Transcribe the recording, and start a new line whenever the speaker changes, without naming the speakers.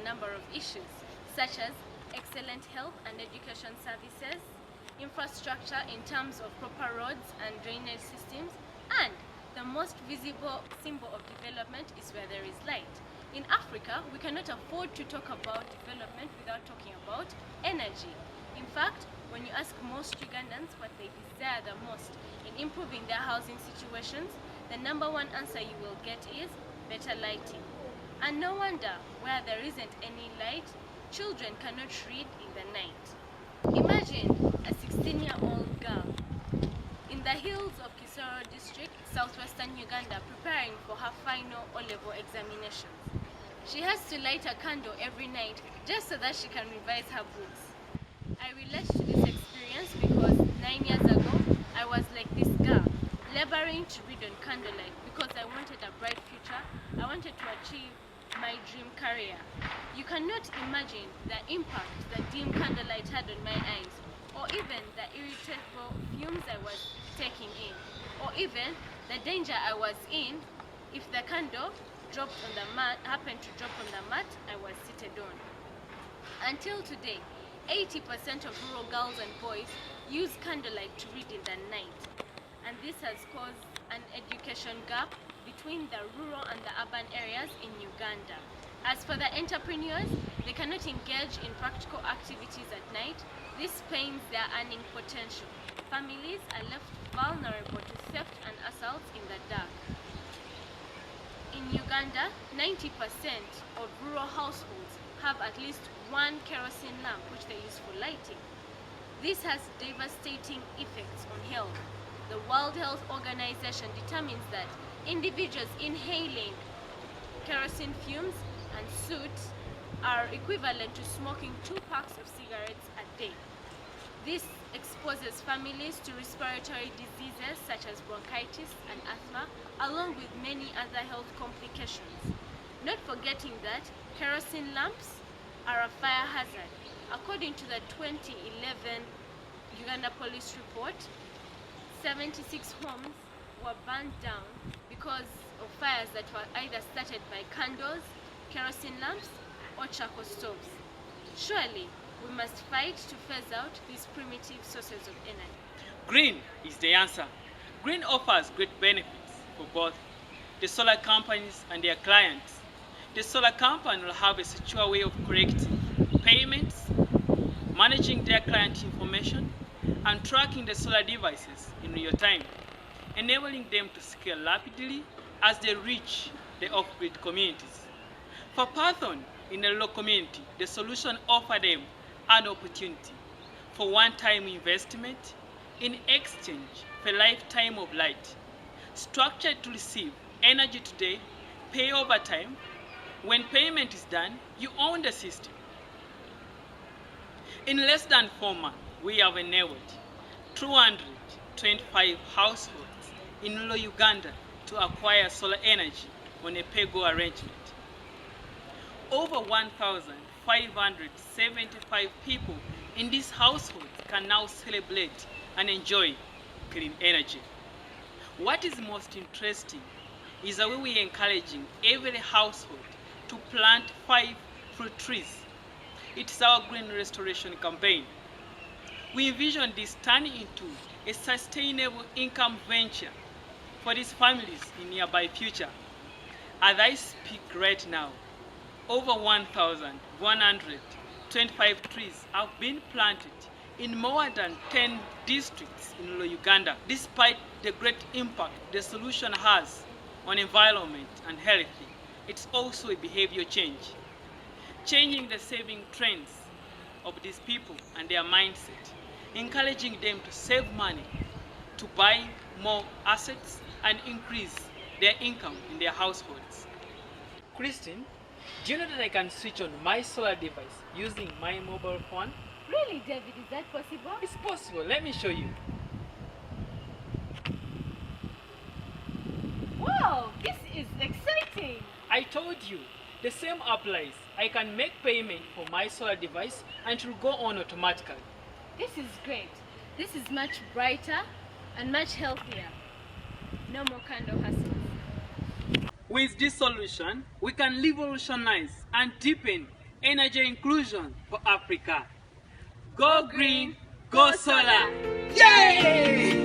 number of issues, such as excellent health and education services, infrastructure in terms of proper roads and drainage systems, and the most visible symbol of development is where there is light. In Africa, we cannot afford to talk about development without talking about energy. In fact, when you ask most Ugandans what they desire the most in improving their housing situations, the number one answer you will get is better lighting. And no wonder, where there isn't any light, children cannot read in the night. Imagine a 16-year-old girl in the hills of Kisoro district, southwestern Uganda, preparing for her final O-level examinations. She has to light a candle every night just so that she can revise her books. I relate to this experience because 9 years ago, I was like this girl, laboring to read on candlelight because I wanted a bright future. I wanted to achieve my dream career. You cannot imagine the impact that dim candlelight had on my eyes, or even the irritable fumes I was taking in, or even the danger I was in if the candle happened to drop on the mat I was seated on. Until today, 80% of rural girls and boys use candlelight to read in the night, and this has caused an education gap between the rural and the urban areas in Uganda. As for the entrepreneurs, they cannot engage in practical activities at night. This pains their earning potential. Families are left vulnerable to theft and assaults in the dark. In Uganda, 90% of rural households have at least one kerosene lamp which they use for lighting. This has devastating effects on health. The World Health Organization determines that individuals inhaling kerosene fumes and soot are equivalent to smoking 2 packs of cigarettes a day. This exposes families to respiratory diseases such as bronchitis and asthma, along with many other health complications. Not forgetting that kerosene lamps are a fire hazard. According to the 2011 Uganda Police report, 76 homes were burned down because of fires that were either started by candles, kerosene lamps, or charcoal stoves. Surely, we must fight to phase out these primitive sources of energy.
Green is the answer. Green offers great benefits for both the solar companies and their clients. The solar company will have a secure way of collecting payments, managing their client information, and tracking the solar devices in real time, enabling them to scale rapidly as they reach the off-grid communities. For person in a low community, the solution offers them an opportunity for one-time investment in exchange for a lifetime of light, structured to receive energy today, pay over time. When payment is done, you own the system. In less than 4 months, we have enabled 225 households in rural Uganda to acquire solar energy on a paygo arrangement. Over 1,575 people in these households can now celebrate and enjoy clean energy. What is most interesting is the way we are encouraging every household to plant 5 fruit trees. It's our green restoration campaign. We envision this turning into a sustainable income venture for these families in nearby future. As I speak right now, over 1,125 trees have been planted in more than 10 districts in rural Uganda. Despite the great impact the solution has on environment and health, it's also a behavior change, changing the saving trends of these people and their mindset, encouraging them to save money, to buy more assets and increase their income in their households. Christine, do you know that I can switch on my solar device using my mobile phone?
Really, David, is that possible?
It's possible. Let me show you.
Wow, this is exciting!
I told you, the same applies. I can make payment for my solar device and it will go on automatically.
This is great. This is much brighter and much healthier. No more candle hassles.
With this solution, we can revolutionize and deepen energy inclusion for Africa. Go green, go solar. Yay!